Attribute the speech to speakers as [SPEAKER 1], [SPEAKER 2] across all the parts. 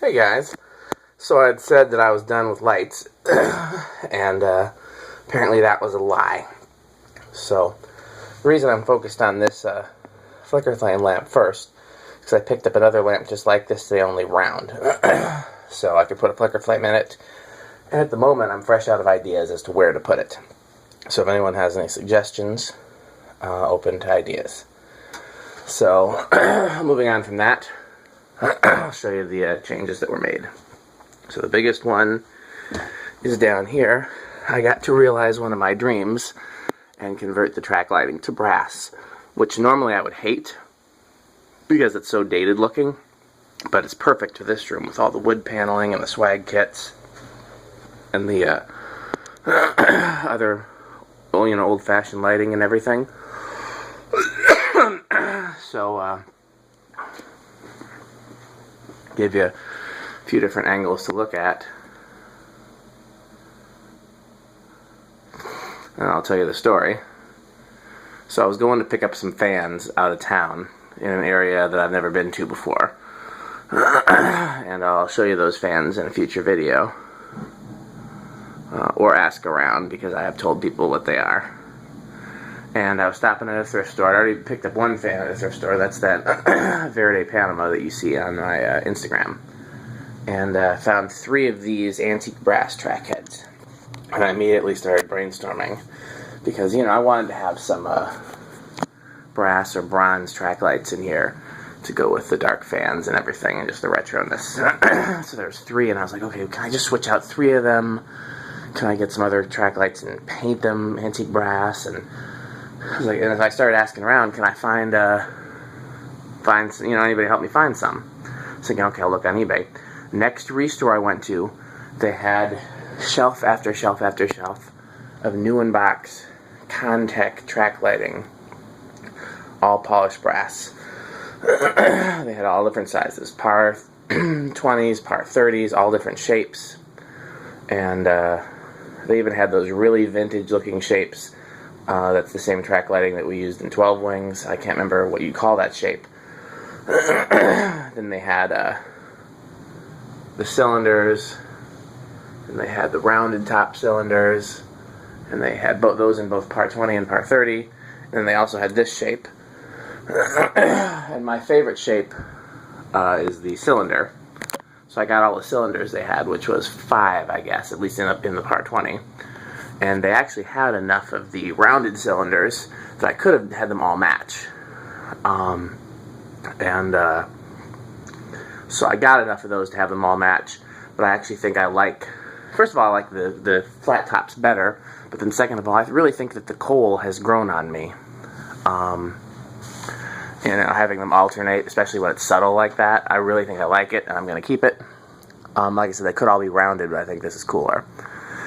[SPEAKER 1] Hey guys, so I'd said that I was done with lights, and apparently that was a lie. So, the reason I'm focused on this flicker flame lamp first, because I picked up another lamp just like this, they only round. So I could put a flicker flame in it, and at the moment I'm fresh out of ideas as to where to put it. So if anyone has any suggestions, open to ideas. So, moving on from that, I'll show you the changes that were made. So the biggest one is down here. I got to realize one of my dreams and convert the track lighting to brass, which normally I would hate because it's so dated looking, but it's perfect for this room with all the wood paneling and the swag kits and the other, old-fashioned lighting and everything. So, give you a few different angles to look at. And I'll tell you the story. So I was going to pick up some fans out of town in an area that I've never been to before. And I'll show you those fans in a future video. Or ask around, because I have told people what they are. And I was stopping at a thrift store. I already picked up one fan at a thrift store. That's that Verde Panama that you see on my Instagram. And found 3 of these antique brass track heads. And I immediately started brainstorming. Because, I wanted to have some brass or bronze track lights in here to go with the dark fans and everything, and just the retroness. So there's 3, and I was like, okay, can I just switch out 3 of them? Can I get some other track lights and paint them antique brass? And I was like, and as I started asking around, can I find anybody help me find some? I was thinking, okay, I'll look on eBay. Next restore I went to, they had shelf after shelf after shelf of new in box Contech track lighting, all polished brass. They had all different sizes, par 20s, par 30s, all different shapes, and they even had those really vintage looking shapes. That's the same track lighting that we used in 12 wings. I can't remember what you call that shape. Then they had the cylinders, and they had the rounded top cylinders, and they had those in both par 20 and par 30, and then they also had this shape. And my favorite shape is the cylinder. So I got all the cylinders they had, which was 5, I guess, at least in the par 20. And they actually had enough of the rounded cylinders that I could have had them all match. So I got enough of those to have them all match. But I actually think first of all, I like the flat tops better. But then second of all, I really think that the coal has grown on me. Having them alternate, especially when it's subtle like that, I really think I like it, and I'm going to keep it. Like I said, they could all be rounded, but I think this is cooler.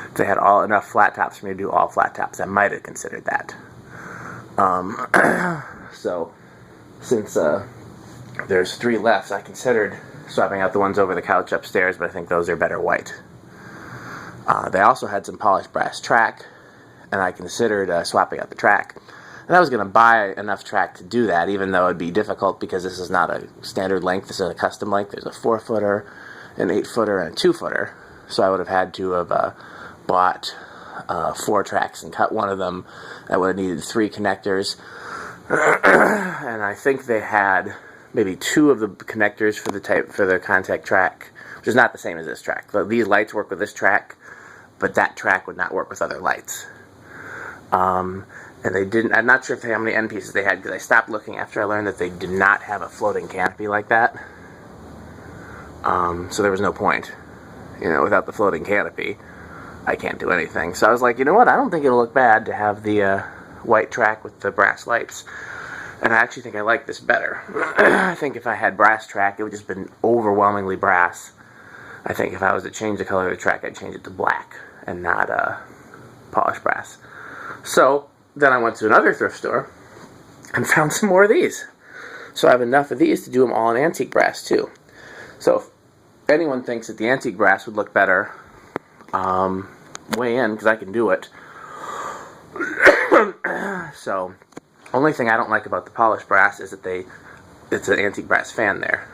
[SPEAKER 1] If they had enough flat tops for me to do all flat tops, I might have considered that. So, since there's 3 left, I considered swapping out the ones over the couch upstairs, but I think those are better white. They also had some polished brass track, and I considered swapping out the track. And I was going to buy enough track to do that, even though it would be difficult because this is not a standard length, this is a custom length. There's a 4-footer, an 8-footer, and a 2-footer. So I would have had to have bought 4 tracks and cut one of them. I would have needed 3 connectors. And I think they had maybe 2 of the connectors for the Contech track, which is not the same as this track. These lights work with this track, but that track would not work with other lights. And they didn't. I'm not sure how many end pieces they had, because I stopped looking after I learned that they did not have a floating canopy like that. So there was no point. Without the floating canopy, I can't do anything. So I was like, you know what? I don't think it'll look bad to have the white track with the brass lights. And I actually think I like this better. I think if I had brass track, it would just been overwhelmingly brass. I think if I was to change the color of the track, I'd change it to black and not polished brass. So then I went to another thrift store and found some more of these. So I have enough of these to do them all in antique brass too. So if anyone thinks that the antique brass would look better, weigh in, because I can do it. So, only thing I don't like about the polished brass is that it's an antique brass fan there.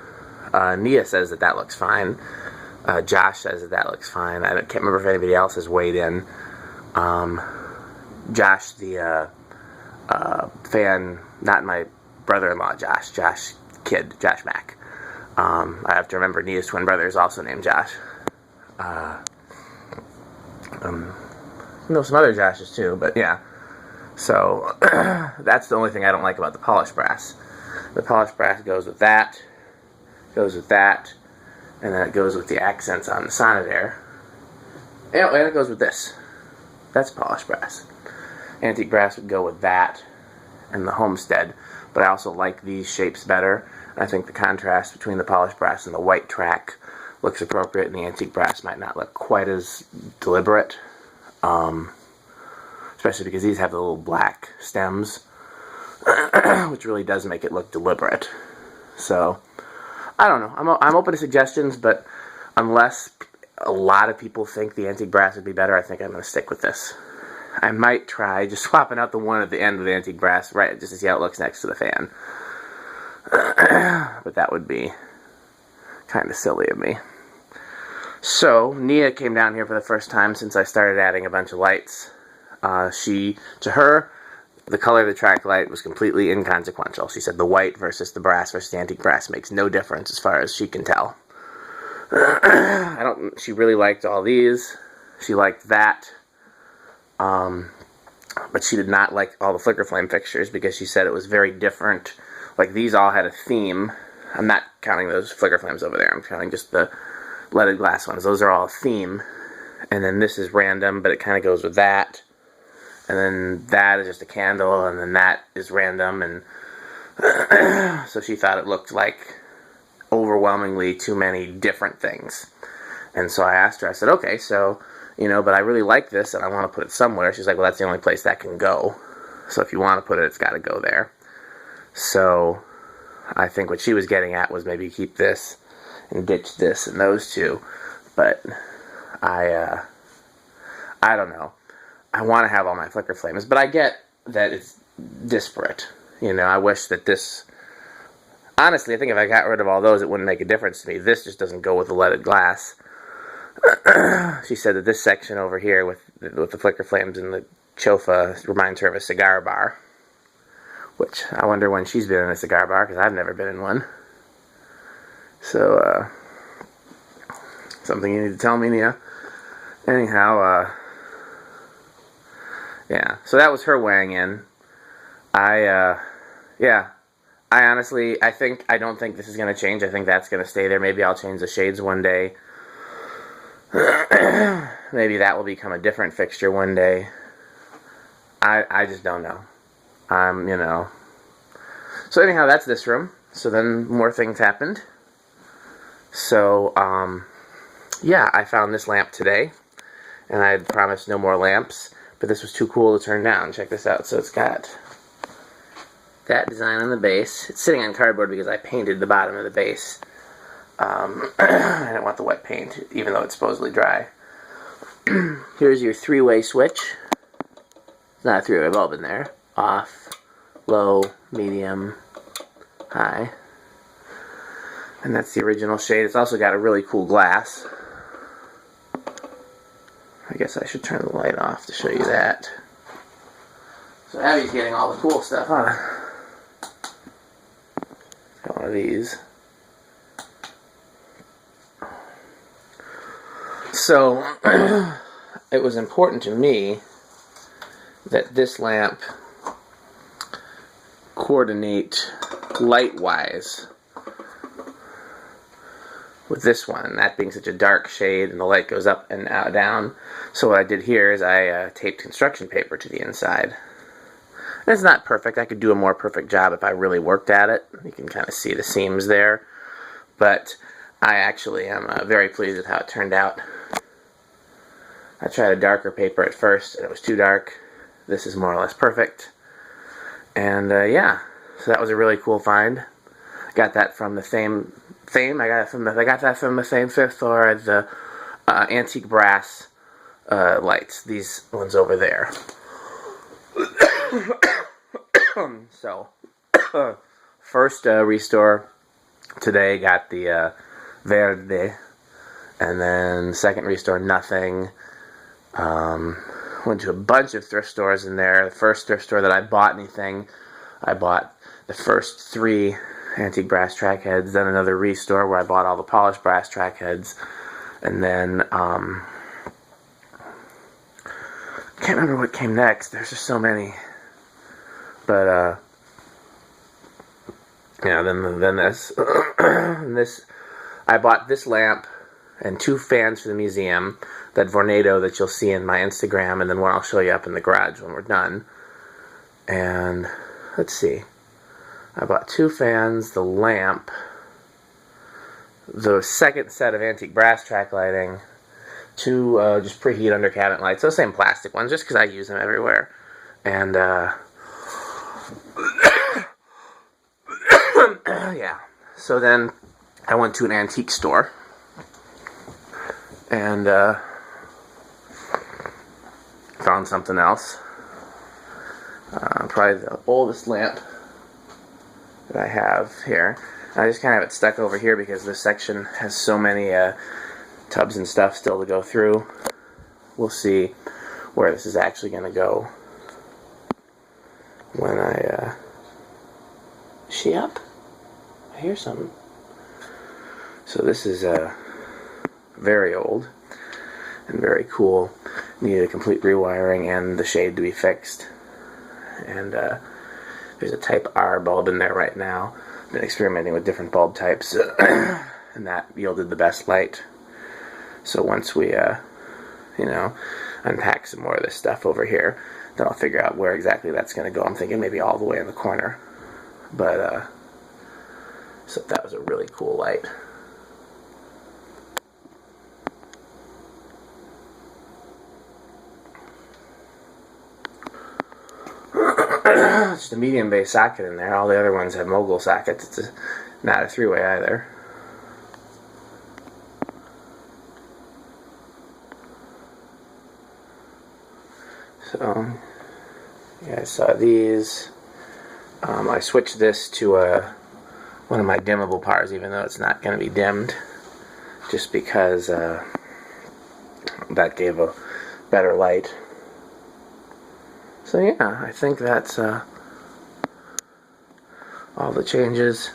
[SPEAKER 1] Nia says that looks fine. Josh says that looks fine. I can't remember if anybody else has weighed in. Josh, the fan, not my brother-in-law Josh kid, Josh Mack. I have to remember Nia's twin brother is also named Josh. Some other Joshes too, but yeah. So, that's the only thing I don't like about the polished brass. The polished brass goes with that, and then it goes with the accents on the Sonitaire. And it goes with this. That's polished brass. Antique brass would go with that and the Homestead, but I also like these shapes better. I think the contrast between the polished brass and the white track looks appropriate, and the antique brass might not look quite as deliberate, especially because these have the little black stems, which really does make it look deliberate. So, I don't know. I'm open to suggestions, but unless a lot of people think the antique brass would be better, I think I'm going to stick with this. I might try just swapping out the one at the end with the antique brass, right, just to see how it looks next to the fan. But that would be kind of silly of me. So, Nia came down here for the first time since I started adding a bunch of lights. To her, the color of the track light was completely inconsequential. She said the white versus the brass versus the antique brass makes no difference as far as she can tell. She really liked all these. She liked that. But she did not like all the flicker flame fixtures because she said it was very different. Like, these all had a theme. I'm not counting those flicker flames over there. I'm counting just the leaded glass ones. Those are all a theme. And then this is random, but it kind of goes with that. And then that is just a candle, and then that is random. And so she thought it looked like overwhelmingly too many different things. And so I asked her, I said, okay, so, but I really like this, and I want to put it somewhere. She's like, well, that's the only place that can go. So if you want to put it, it's got to go there. So I think what she was getting at was maybe keep this and ditch this and those two. But I don't know. I want to have all my flicker flames, but I get that it's disparate. I wish that this... Honestly, I think if I got rid of all those, it wouldn't make a difference to me. This just doesn't go with the leaded glass. She said that this section over here with the flicker flames and the chofa reminds her of a cigar bar. Which, I wonder when she's been in a cigar bar, because I've never been in one. So, something you need to tell me, Nia. Anyhow, yeah. So that was her weighing in. I honestly, I don't think this is going to change. I think that's going to stay there. Maybe I'll change the shades one day. Maybe that will become a different fixture one day. I just don't know. So anyhow, that's this room. So then more things happened. So, yeah, I found this lamp today. And I had promised no more lamps. But this was too cool to turn down. Check this out. So it's got that design on the base. It's sitting on cardboard because I painted the bottom of the base. I don't want the wet paint, even though it's supposedly dry. Here's your three-way switch. It's not a three-way bulb in there. Off, low, medium, high. And that's the original shade. It's also got a really cool glass. I guess I should turn the light off to show you that. So Abby's getting all the cool stuff, huh? Got one of these. So, it was important to me that this lamp coordinate light-wise with this one, that being such a dark shade and the light goes up and down. So what I did here is I taped construction paper to the inside. And it's not perfect. I could do a more perfect job if I really worked at it. You can kind of see the seams there. But I actually am very pleased with how it turned out. I tried a darker paper at first, and it was too dark. This is more or less perfect. And yeah, so that was a really cool find. Got that from the same I got that from the same fifth floor, the antique brass lights. These ones over there. So, first restore Today got the Verde, and then second restore nothing. Went to a bunch of thrift stores in there. The first thrift store that I bought anything, I bought the first 3 antique brass track heads, then another restore where I bought all the polished brass track heads, and then can't remember what came next. There's just so many. But yeah, then this this I bought this lamp and 2 fans for the museum, that Vornado that you'll see in my Instagram, and then one I'll show you up in the garage when we're done. And let's see, I bought 2 fans, the lamp, the second set of antique brass track lighting, 2 just preheat under cabinet lights, those same plastic ones, just because I use them everywhere. And yeah, so then I went to an antique store and found something else. Probably the oldest lamp that I have here. I just kind of have it stuck over here because this section has so many tubs and stuff still to go through. We'll see where this is actually going to go when I... Is she up? I hear something. So this is very old and very cool. Needed a complete rewiring and the shade to be fixed. And there's a type R bulb in there right now. Been experimenting with different bulb types and that yielded the best light. So once we unpack some more of this stuff over here, then I'll figure out where exactly that's going to go. I'm thinking maybe all the way in the corner. But so that was a really cool light. It's the medium bay socket in there. All the other ones have mogul sockets. It's not a 3-way either. So, yeah, I saw these. I switched this to one of my dimmable pars, even though it's not going to be dimmed, just because that gave a better light. So yeah, I think that's all the changes.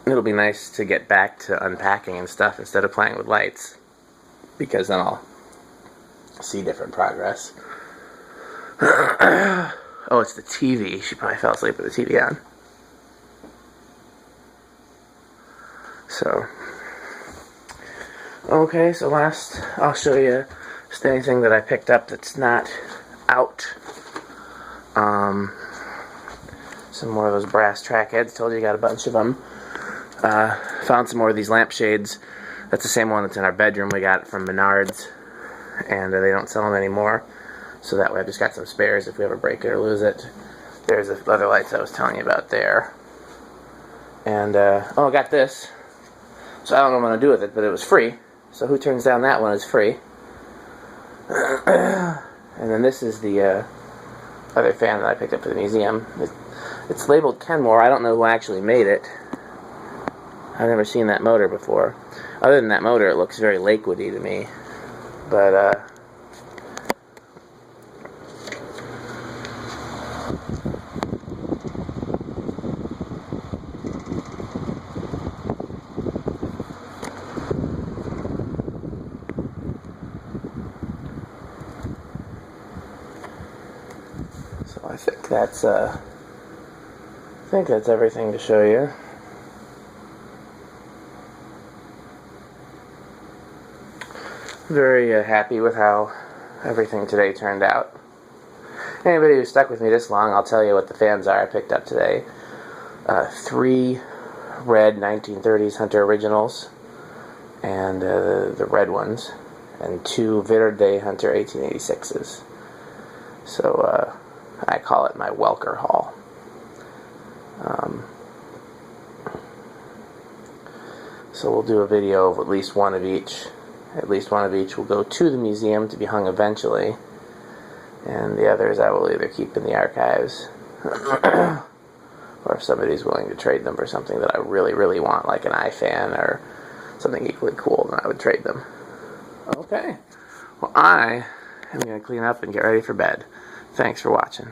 [SPEAKER 1] It'll be nice to get back to unpacking and stuff instead of playing with lights, because then I'll see different progress. Oh, it's the TV. She probably fell asleep with the TV on. So, okay, so last I'll show you just anything that I picked up that's not out. Some more of those brass track heads. Told you got a bunch of them. Found some more of these lampshades. That's the same one that's in our bedroom we got from Menards, and they don't sell them anymore. So that way I've just got some spares if we ever break it or lose it. There's the other lights I was telling you about there. And, oh, I got this. So I don't know what I'm going to do with it, but it was free. So who turns down that one is free. And then this is the other fan that I picked up for the museum. It's labeled Kenmore. I don't know who actually made it. I've never seen that motor before. Other than that motor, it looks very Lakewoody to me. But, so I think that's everything to show you. Very happy with how everything today turned out. Anybody who stuck with me this long, I'll tell you what the fans are I picked up today. 3 red 1930s Hunter Originals, and the red ones, and 2 Verde Hunter 1886s. So I call it my Welker haul. So we'll do a video of at least one of each. At least one of each will go to the museum to be hung eventually, and the others I will either keep in the archives or if somebody's willing to trade them for something that I really, really want, like an iFan or something equally cool, then I would trade them. Okay. Well, I am going to clean up and get ready for bed. Thanks for watching.